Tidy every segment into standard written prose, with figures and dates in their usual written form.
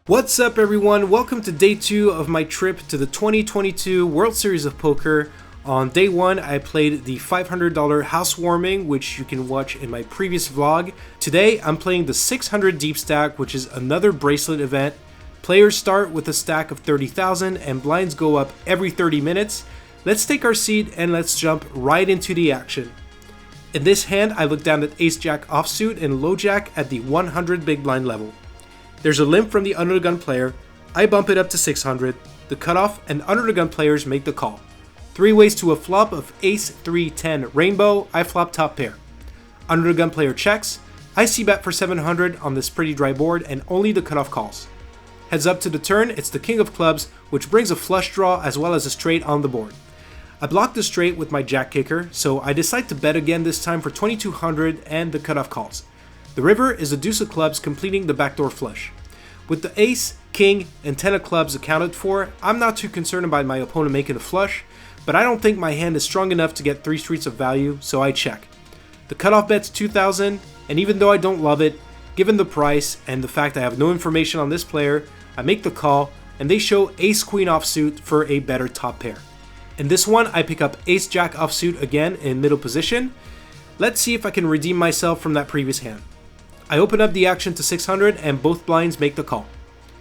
What's up everyone, welcome to day 2 of my trip to the 2022 World Series of Poker. On day 1 I played the $500 housewarming, which you can watch in my previous vlog. Today I'm playing the 600 Deepstack, which is another bracelet event. Players start with a stack of 30,000 and blinds go up every 30 minutes. Let's take our seat and let's jump right into the action. In this hand I look down at Ace-Jack offsuit and Low-Jack at the 100 big blind level. There's a limp from the under the gun player. I bump it up to 600. The cutoff and under the gun players make the call. 3 ways to a flop of ace 3-10 rainbow. I flop top pair. Under the gun player checks. I c-bet for 700 on this pretty dry board and only the cutoff calls. Heads up to the turn, it's the king of clubs, which brings a flush draw as well as a straight on the board. I block the straight with my jack kicker, so I decide to bet again this time for 2200 and the cutoff calls. The river is a deuce of clubs completing the backdoor flush. With the ace, king, and 10 of clubs accounted for, I'm not too concerned about my opponent making a flush, but I don't think my hand is strong enough to get 3 streets of value, so I check. The cutoff bet's 2000, and even though I don't love it, given the price and the fact I have no information on this player, I make the call, and they show ace-queen offsuit for a better top pair. In this one, I pick up ace-jack offsuit again in middle position. Let's see if I can redeem myself from that previous hand. I open up the action to 600 and both blinds make the call.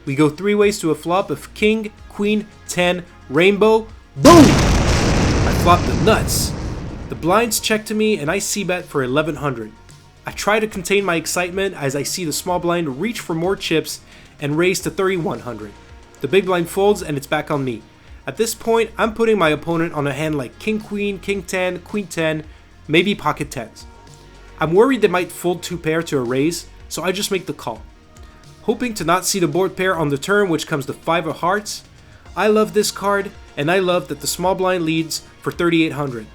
We go 3 ways to a flop of king, queen, 10, rainbow. Boom! I flop the nuts. The blinds check to me and I c-bet for 1100. I try to contain my excitement as I see the small blind reach for more chips and raise to 3100. The big blind folds and it's back on me. At this point, I'm putting my opponent on a hand like king, queen, king 10, queen 10, maybe pocket 10s. I'm worried they might fold 2 pair to a raise, so I just make the call. Hoping to not see the board pair on the turn, which comes to 5 of hearts. I love this card, and I love that the small blind leads for 3800.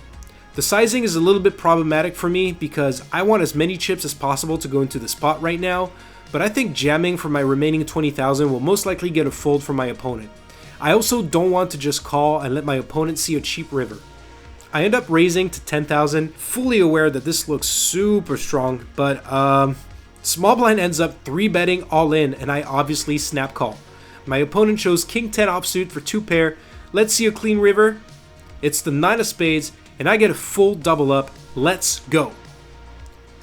The sizing is a little bit problematic for me because I want as many chips as possible to go into the spot right now, but I think jamming for my remaining 20,000 will most likely get a fold from my opponent. I also don't want to just call and let my opponent see a cheap river. I end up raising to 10,000, fully aware that this looks super strong, but small blind ends up 3-betting all in and I obviously snap call. My opponent shows king 10 offsuit for 2 pair. Let's see a clean river. It's the 9 of spades and I get a full double up. Let's go.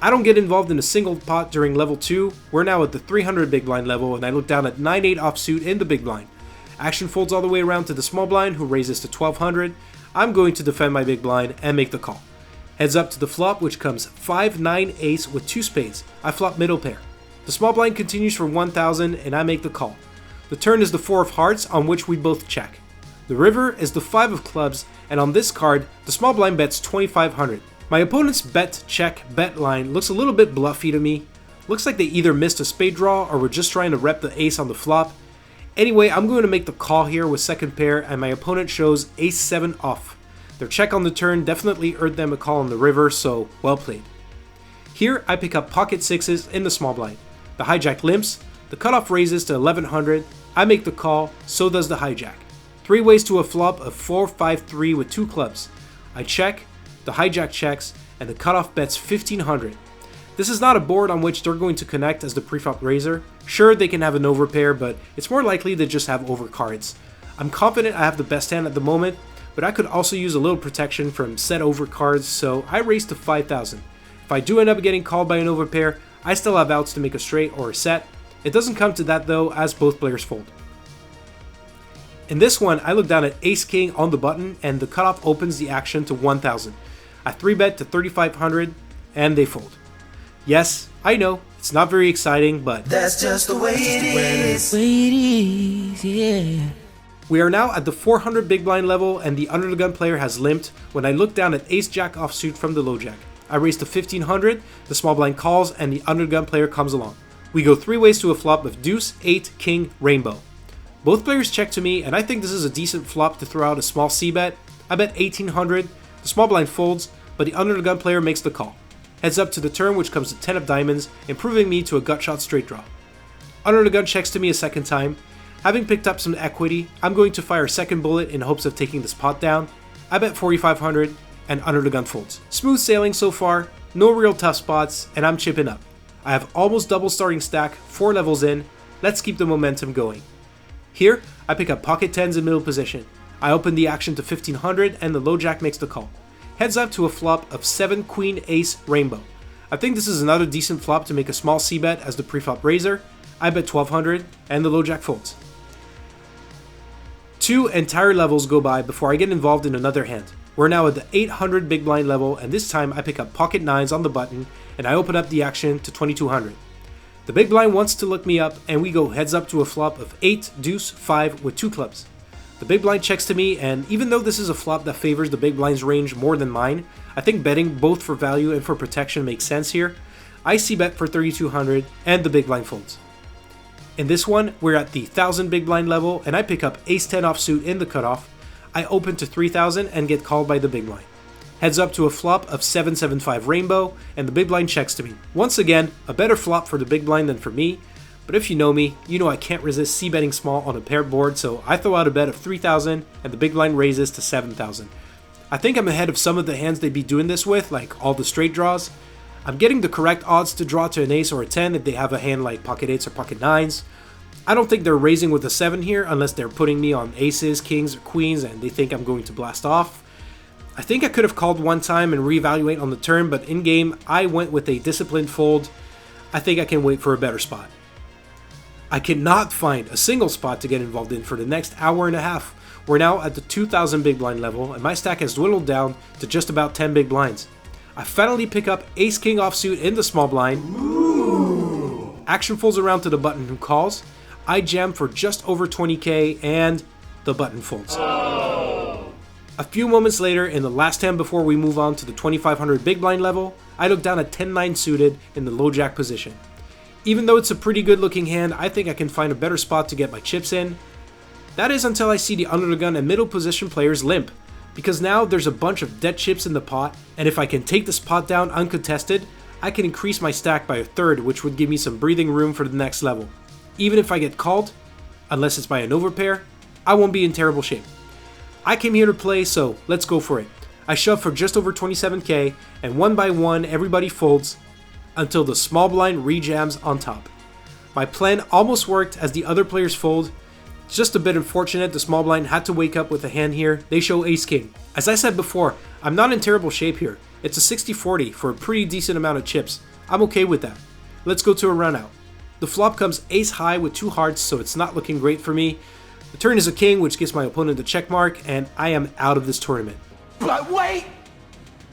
I don't get involved in a single pot during level 2. We're now at the 300 big blind level and I look down at 9-8 offsuit in the big blind. Action folds all the way around to the small blind who raises to 1200. I'm going to defend my big blind and make the call. Heads up to the flop, which comes 5-9 ace with 2 spades. I flop middle pair. The small blind continues for 1000 and I make the call. The turn is the 4 of hearts on which we both check. The river is the 5 of clubs and on this card, the small blind bets 2500. My opponent's bet check bet line looks a little bit bluffy to me. Looks like they either missed a spade draw or were just trying to rep the ace on the flop. Anyway, I'm going to make the call here with second pair and my opponent shows ace-7 off. Their check on the turn definitely earned them a call on the river, so well played. Here, I pick up pocket 6s in the small blind. The hijack limps, the cutoff raises to 1100, I make the call, so does the hijack. 3 ways to a flop of 4-5-3 with 2 clubs. I check, the hijack checks, and the cutoff bets 1500. This is not a board on which they're going to connect as the preflop raiser. Sure, they can have an overpair, but it's more likely they just have overcards. I'm confident I have the best hand at the moment, but I could also use a little protection from set overcards, so I raise to 5000. If I do end up getting called by an overpair, I still have outs to make a straight or a set. It doesn't come to that though, as both players fold. In this one, I look down at ace-king on the button, and the cutoff opens the action to 1000. I 3-bet to 3500, and they fold. Yes, I know, it's not very exciting, but that's just the way it is. Yeah. We are now at the 400 big blind level and the under the gun player has limped when I look down at ace-jack offsuit from the low jack. I raise to 1500, the small blind calls and the under the gun player comes along. We go 3 ways to a flop of deuce, 8, king, rainbow. Both players check to me and I think this is a decent flop to throw out a small c-bet. I bet 1800, the small blind folds, but the under the gun player makes the call. Heads up to the turn, which comes to 10 of diamonds, improving me to a gut shot straight draw. Under the gun checks to me a second time. Having picked up some equity, I'm going to fire a second bullet in hopes of taking this pot down. I bet 4500 and under the gun folds. Smooth sailing so far, no real tough spots, and I'm chipping up. I have almost double starting stack, 4 levels in. let's keep the momentum going. Here, I pick up pocket 10s in middle position. I open the action to 1500 and the low jack makes the call. Heads up to a flop of 7 queen ace rainbow. I think this is another decent flop to make a small c-bet as the preflop raiser. I bet 1200 and the low jack folds. 2 entire levels go by before I get involved in another hand. We're now at the 800 big blind level, and this time I pick up pocket 9s on the button and I open up the action to 2200. The big blind wants to look me up and we go heads up to a flop of 8 deuce 5 with 2 clubs. The big blind checks to me, and even though this is a flop that favors the big blind's range more than mine, I think betting both for value and for protection makes sense here. I c-bet for 3200 and the big blind folds. In this one, we're at the 1000 big blind level and I pick up ace 10 offsuit in the cutoff. I open to 3000 and get called by the big blind. Heads up to a flop of 775 rainbow and the big blind checks to me. Once again, a better flop for the big blind than for me, but if you know me, you know I can't resist c-betting small on a paired board, so I throw out a bet of 3000 and the big blind raises to 7000. I think I'm ahead of some of the hands they'd be doing this with, like all the straight draws. I'm getting the correct odds to draw to an ace or a 10 if they have a hand like pocket 8s or pocket 9s. I don't think they're raising with a 7 here unless they're putting me on aces, kings, or queens and they think I'm going to blast off. I think I could have called one time and reevaluate on the turn, but in game I went with a disciplined fold. I think I can wait for a better spot. I cannot find a single spot to get involved in for the next hour and a half. We're now at the 2000 big blind level and my stack has dwindled down to just about 10 big blinds. I finally pick up ace king offsuit in the small blind. Ooh. Action folds around to the button who calls. I jam for just over 20k and the button folds. Oh. A few moments later, in the last hand before we move on to the 2500 big blind level, I look down at 10-9 suited in the low jack position. Even though it's a pretty good looking hand, I think I can find a better spot to get my chips in. That is until I see the under the gun and middle position players limp, because now there's a bunch of dead chips in the pot, and if I can take this pot down uncontested, I can increase my stack by a third, which would give me some breathing room for the next level. Even if I get called, unless it's by an overpair, I won't be in terrible shape. I came here to play, so let's go for it. I shove for just over 27k, and one by one everybody folds until the small blind rejams on top. My plan almost worked as the other players fold. It's just a bit unfortunate the small blind had to wake up with a hand here. They show ace king. As I said before, I'm not in terrible shape here. It's a 60-40 for a pretty decent amount of chips. I'm okay with that. Let's go to a run out. The flop comes ace high with 2 hearts, so it's not looking great for me. The turn is a king, which gives my opponent the check mark, and I am out of this tournament. But wait!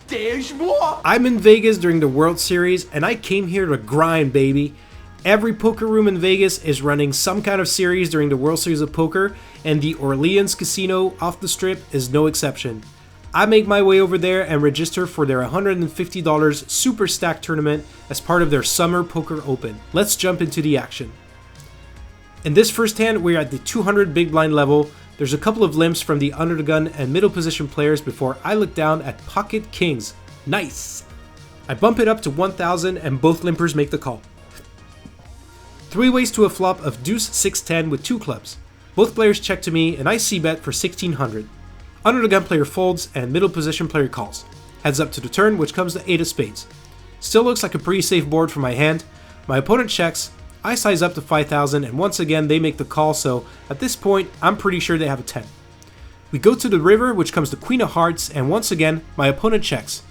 There's more! I'm in Vegas during the World Series, and I came here to grind, baby. Every poker room in Vegas is running some kind of series during the World Series of Poker, and the Orleans Casino off the strip is no exception. I make my way over there and register for their $150 Super Stack tournament as part of their Summer Poker Open. Let's jump into the action. In this first hand, we're at the 200 big blind level. There's a couple of limps from the under the gun and middle position players before I look down at pocket kings. Nice! I bump it up to 1000 and both limpers make the call. 3 ways to a flop of deuce 6-10 with 2 clubs. Both players check to me and I c-bet for 1600. Under the gun player folds and middle position player calls. Heads up to the turn, which comes the 8 of spades. Still looks like a pretty safe board for my hand. My opponent checks, I size up to 5000 and once again they make the call, so at this point I'm pretty sure they have a 10. We go to the river, which comes the queen of hearts, and once again my opponent checks.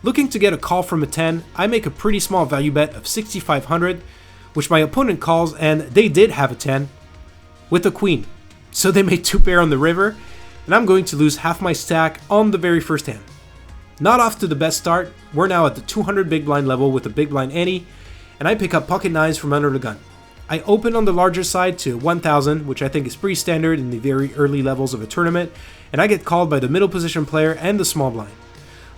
Looking to get a call from a 10, I make a pretty small value bet of 6500, which my opponent calls, and they did have a 10 with a queen. So they made 2 pair on the river, and I'm going to lose half my stack on the very first hand. Not off to the best start. We're now at the 200 big blind level with a big blind ante, and I pick up pocket 9s from under the gun. I open on the larger side to 1000, which I think is pretty standard in the very early levels of a tournament, and I get called by the middle position player and the small blind.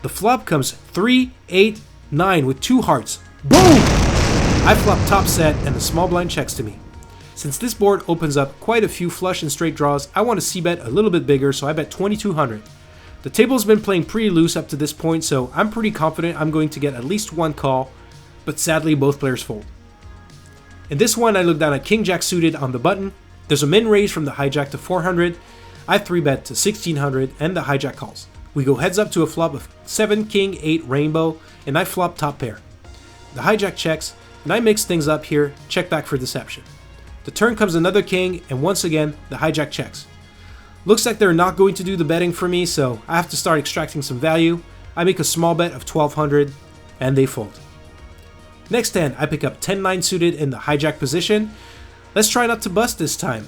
The flop comes 3, 8, 9 with 2 hearts. Boom! I flop top set and the small blind checks to me. Since this board opens up quite a few flush and straight draws, I want to c-bet a little bit bigger, so I bet 2200. The table's been playing pretty loose up to this point, so I'm pretty confident I'm going to get at least one call, but sadly both players fold. In this one, I look down at king jack suited on the button. There's a min raise from the hijack to 400. I 3-bet to 1600 and the hijack calls. We go heads up to a flop of 7 king 8 rainbow and I flop top pair. The hijack checks and I mix things up here, check back for deception. The turn comes another king, and once again, the hijack checks. Looks like they're not going to do the betting for me, so I have to start extracting some value. I make a small bet of 1200, and they fold. Next hand, I pick up 10-9 suited in the hijack position. Let's try not to bust this time.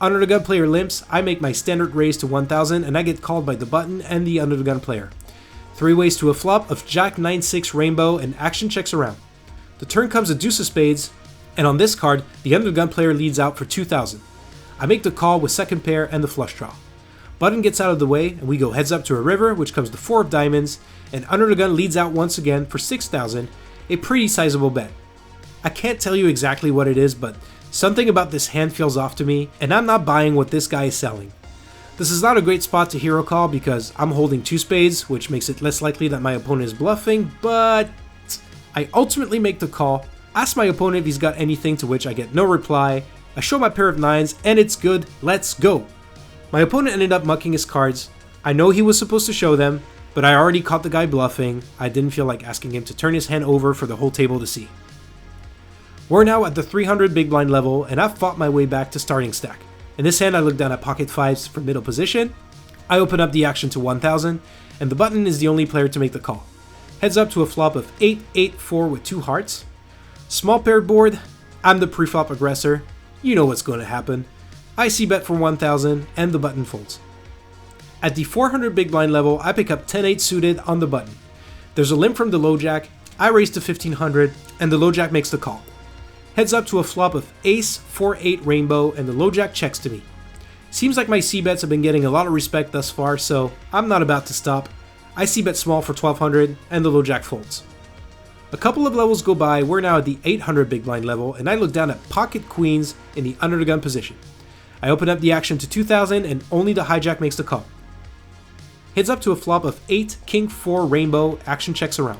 Under the gun player limps, I make my standard raise to 1000, and I get called by the button and the under the gun player. 3 ways to a flop of Jack 9-6 rainbow, and action checks around. The turn comes a deuce of spades, and on this card, the under the gun player leads out for 2000. I make the call with second pair and the flush draw. Button gets out of the way, and we go heads up to a river, which comes to 4 of diamonds, and under the gun leads out once again for 6000, a pretty sizable bet. I can't tell you exactly what it is, but something about this hand feels off to me, and I'm not buying what this guy is selling. This is not a great spot to hero call because I'm holding 2 spades, which makes it less likely that my opponent is bluffing, but I ultimately make the call, ask my opponent if he's got anything, to which I get no reply. I show my pair of 9s, and it's good, let's go. My opponent ended up mucking his cards. I know he was supposed to show them, but I already caught the guy bluffing. I didn't feel like asking him to turn his hand over for the whole table to see. We're now at the 300 big blind level, and I've fought my way back to starting stack. In this hand, I look down at pocket 5s for middle position. I open up the action to 1000, and the button is the only player to make the call. Heads up to a flop of 8-8-4 with 2 hearts. Small paired board, I'm the pre-flop aggressor. You know what's going to happen. I see bet for 1000, and the button folds. At the 400 big blind level, I pick up 10-8 suited on the button. There's a limp from the low jack, I raise to 1500, and the low jack makes the call. Heads up to a flop of ace 4-8 rainbow, and the low jack checks to me. Seems like my c-bets have been getting a lot of respect thus far, so I'm not about to stop. I c-bet small for 1200, and the low jack folds. A couple of levels go by, we're now at the 800 big blind level, and I look down at pocket queens in the under the gun position. I open up the action to 2000, and only the hijack makes the call. Heads up to a flop of 8 king 4 rainbow, action checks around.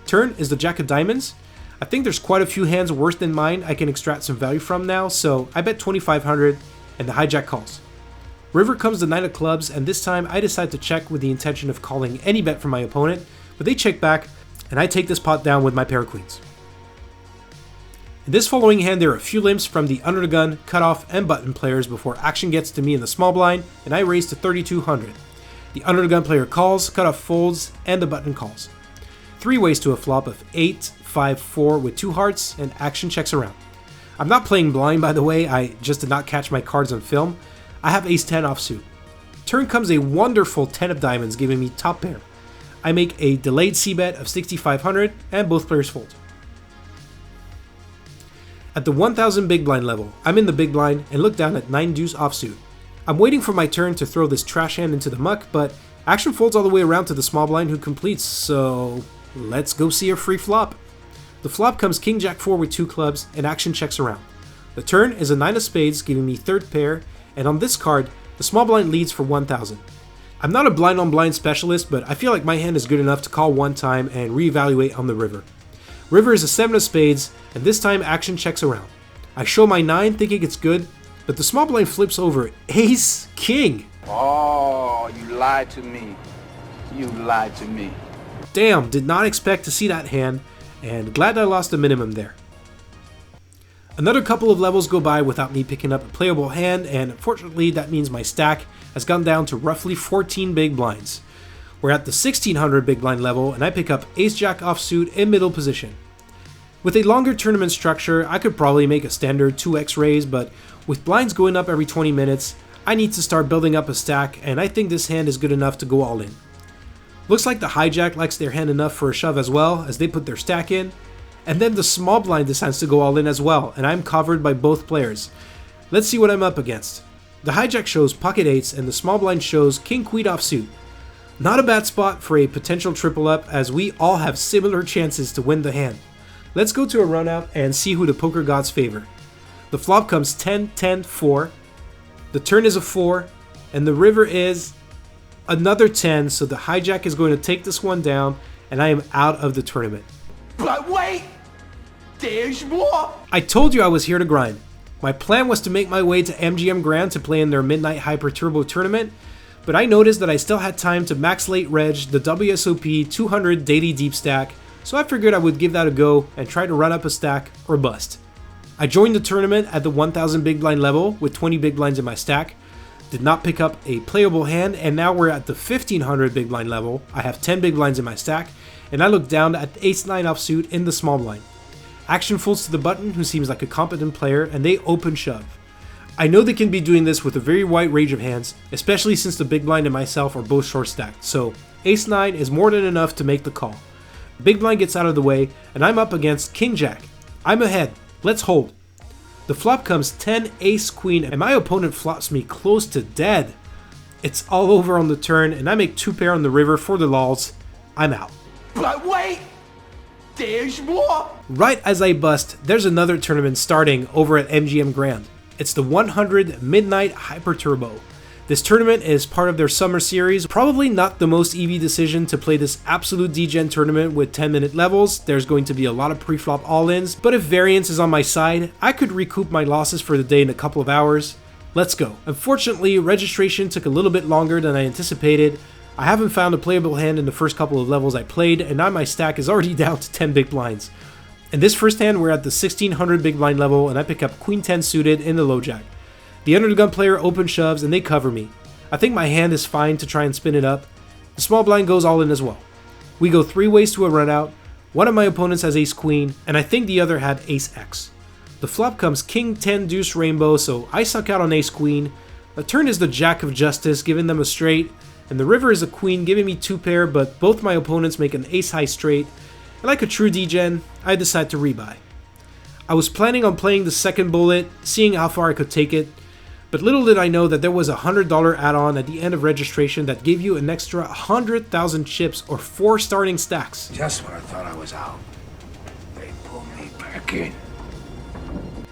Turn is the jack of diamonds. I think there's quite a few hands worse than mine I can extract some value from now, so I bet 2500, and the hijack calls. River comes the 9 of clubs, and this time I decide to check with the intention of calling any bet from my opponent, but they check back, and I take this pot down with my pair of queens. In this following hand, there are a few limps from the under the gun, cutoff, and button players before action gets to me in the small blind, and I raise to 3200. The under the gun player calls, cutoff folds, and the button calls. 3 ways to a flop of 8-5-4 with 2 hearts, and action checks around. I'm not playing blind, by the way, I just did not catch my cards on film. I have ace 10 offsuit. Turn comes a wonderful 10 of diamonds, giving me top pair. I make a delayed c-bet of 6500, and both players fold. At the 1000 big blind level, I'm in the big blind and look down at 9 deuce offsuit. I'm waiting for my turn to throw this trash hand into the muck, but action folds all the way around to the small blind who completes, so let's go see a free flop. The flop comes king jack 4 with 2 clubs, and action checks around. The turn is a 9 of spades, giving me third pair, and on this card, the small blind leads for 1000. I'm not a blind on blind specialist, but I feel like my hand is good enough to call one time and reevaluate on the river. River is a 7 of spades, and this time action checks around. I show my 9 thinking it's good, but the small blind flips over ace king. Oh, you lied to me. You lied to me. Damn, did not expect to see that hand, and glad I lost the minimum there. Another couple of levels go by without me picking up a playable hand, and unfortunately that means my stack has gone down to roughly 14 big blinds. We're at the 1600 big blind level, and I pick up ace jack offsuit in middle position. With a longer tournament structure, I could probably make a standard 2x raise, but with blinds going up every 20 minutes, I need to start building up a stack, and I think this hand is good enough to go all in. Looks like the hijack likes their hand enough for a shove as well, as they put their stack in, and then the small blind decides to go all in as well, and I'm covered by both players. Let's see what I'm up against. The hijack shows pocket 8s, and the small blind shows king queen offsuit. Not a bad spot for a potential triple up, as we all have similar chances to win the hand. Let's go to a run out and see who the poker gods favor. The flop comes 10-10-4, the turn is a 4, and the river is another 10, so the hijack is going to take this one down, and I am out of the tournament. But wait! There's more! I told you I was here to grind. My plan was to make my way to MGM Grand to play in their Midnight Hyper Turbo tournament, but I noticed that I still had time to max late reg the Wsop 200 daily Deepstack, so I figured I would give that a go and try to run up a stack or bust. I joined the tournament at the 1000 big blind level with 20 big blinds in my stack, did not pick up a playable hand, and now we're at the 1500 big blind level. I have 10 big blinds in my stack, and I look down at the ace-9 offsuit in the small blind. Action folds to the button, who seems like a competent player, and they open shove. I know they can be doing this with a very wide range of hands, especially since the big blind and myself are both short stacked, so ace-9 is more than enough to make the call. Big blind gets out of the way, and I'm up against king-jack. I'm ahead. Let's hold. The flop comes 10 ace-queen, and my opponent flops me close to dead. It's all over on the turn, and I make 2 pair on the river for the lols. I'm out. But wait! There's more! Right as I bust, there's another tournament starting over at MGM Grand. It's the 100 Midnight Hyper Turbo. This tournament is part of their summer series. Probably not the most easy decision to play this absolute degen tournament with 10-minute levels. There's going to be a lot of pre-flop all-ins, but if variance is on my side, I could recoup my losses for the day in a couple of hours. Let's go. Unfortunately, registration took a little bit longer than I anticipated. I haven't found a playable hand in the first couple of levels I played, and now my stack is already down to 10 big blinds. In this first hand, we're at the 1600 big blind level, and I pick up queen 10 suited in the low jack. The under the gun player open shoves, and they cover me. I think my hand is fine to try and spin it up. The small blind goes all in as well. We go 3 ways to a run out. One of my opponents has ace queen, and I think the other had ace x. The flop comes king 10 deuce rainbow, so I suck out on ace queen. The turn is the jack of justice, giving them a straight, and the river is a queen, giving me 2 pair, but both my opponents make an ace high straight, and like a true degen, I decide to rebuy. I was planning on playing the second bullet, seeing how far I could take it, but little did I know that there was a $100 add-on at the end of registration that gave you an extra 100,000 chips or 4 starting stacks. Just when I thought I was out, they pulled me back in.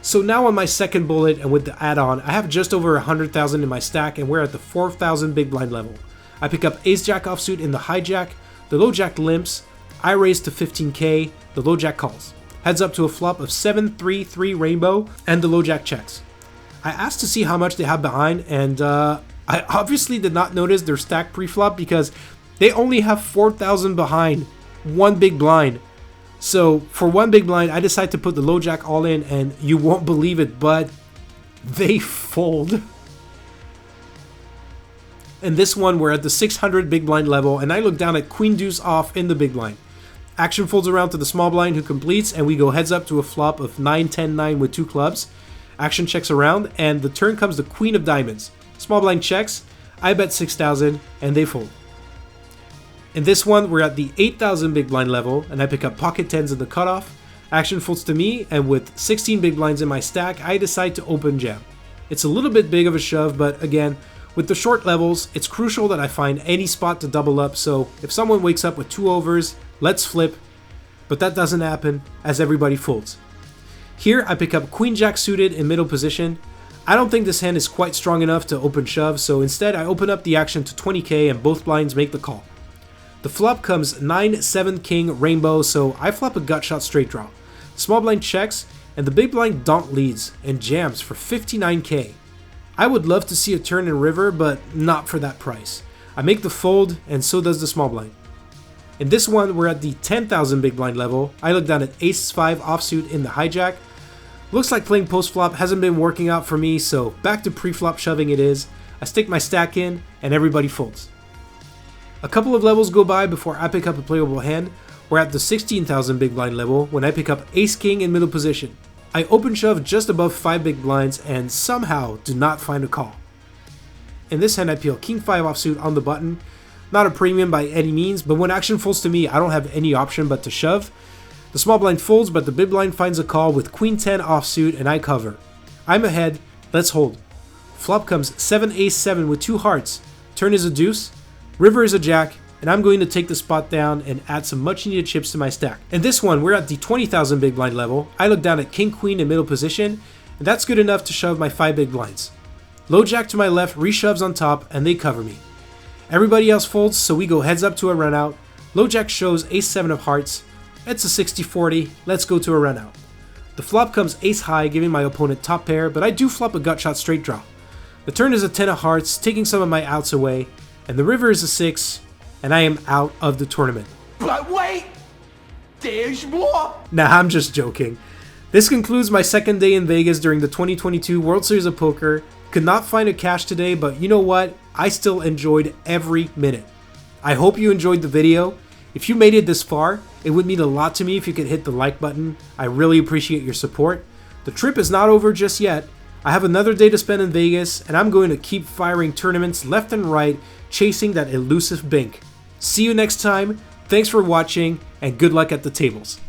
So now on my second bullet and with the add-on, I have just over 100,000 in my stack, and we're at the 4,000 big blind level. I pick up ace-jack offsuit in the hijack, the low jack limps, I raise to 15k, the low jack calls. Heads up to a flop of 7-3-3 rainbow, and the low jack checks. I asked to see how much they have behind, and I obviously did not notice their stack pre-flop because they only have 4,000 behind, 1 big blind. So for 1 big blind, I decide to put the low jack all in, and you won't believe it, but they fold. In this one, we're at the 600 big blind level, and I look down at queen deuce off in the big blind. Action folds around to the small blind, who completes, and we go heads up to a flop of 9-10-9 with 2 clubs. Action checks around, and the turn comes the queen of diamonds. Small blind checks, I bet 6,000, and they fold. In this one, we're at the 8,000 big blind level, and I pick up pocket 10s in the cutoff. Action folds to me, and with 16 big blinds in my stack, I decide to open jam. It's a little bit big of a shove, but again, with the short levels, it's crucial that I find any spot to double up, so if someone wakes up with 2 overs, let's flip, but that doesn't happen, as everybody folds. Here, I pick up queen jack suited in middle position. I don't think this hand is quite strong enough to open shove, so instead I open up the action to 20k and both blinds make the call. The flop comes 9-7 king rainbow, so I flop a gut shot straight draw. Small blind checks, and the big blind donk leads and jams for 59k. I would love to see a turn in river, but not for that price. I make the fold, and so does the small blind. In this one, we're at the 10,000 big blind level. I look down at ace-5 offsuit in the hijack. Looks like playing post-flop hasn't been working out for me, so back to pre-flop shoving it is. I stick my stack in, and everybody folds. A couple of levels go by before I pick up a playable hand. We're at the 16,000 big blind level when I pick up ace-king in middle position. I open shove just above 5 big blinds and somehow do not find a call. In this hand, I peel king-5 offsuit on the button. Not a premium by any means, but when action folds to me, I don't have any option but to shove. The small blind folds, but the big blind finds a call with queen 10 offsuit, and I cover. I'm ahead, let's hold. Flop comes 7 ace 7 with 2 hearts. Turn is a deuce, river is a jack, and I'm going to take the spot down and add some much needed chips to my stack. In this one, we're at the 20,000 big blind level. I look down at king queen in middle position, and that's good enough to shove my 5 big blinds. Low jack to my left reshoves on top, and they cover me. Everybody else folds, so we go heads up to a run out. Low jack shows ace 7 of hearts. It's a 60-40, let's go to a run out. The flop comes ace high, giving my opponent top pair, but I do flop a gut shot straight draw. The turn is a 10 of hearts, taking some of my outs away, and the river is a 6, and I am out of the tournament. But wait! There's more! Nah, I'm just joking. This concludes my second day in Vegas during the 2022 World Series of Poker. Could not find a cash today, but you know what? I still enjoyed every minute. I hope you enjoyed the video. If you made it this far, it would mean a lot to me if you could hit the like button. I really appreciate your support. The trip is not over just yet. I have another day to spend in Vegas, and I'm going to keep firing tournaments left and right, chasing that elusive bink. See you next time. Thanks for watching, and good luck at the tables.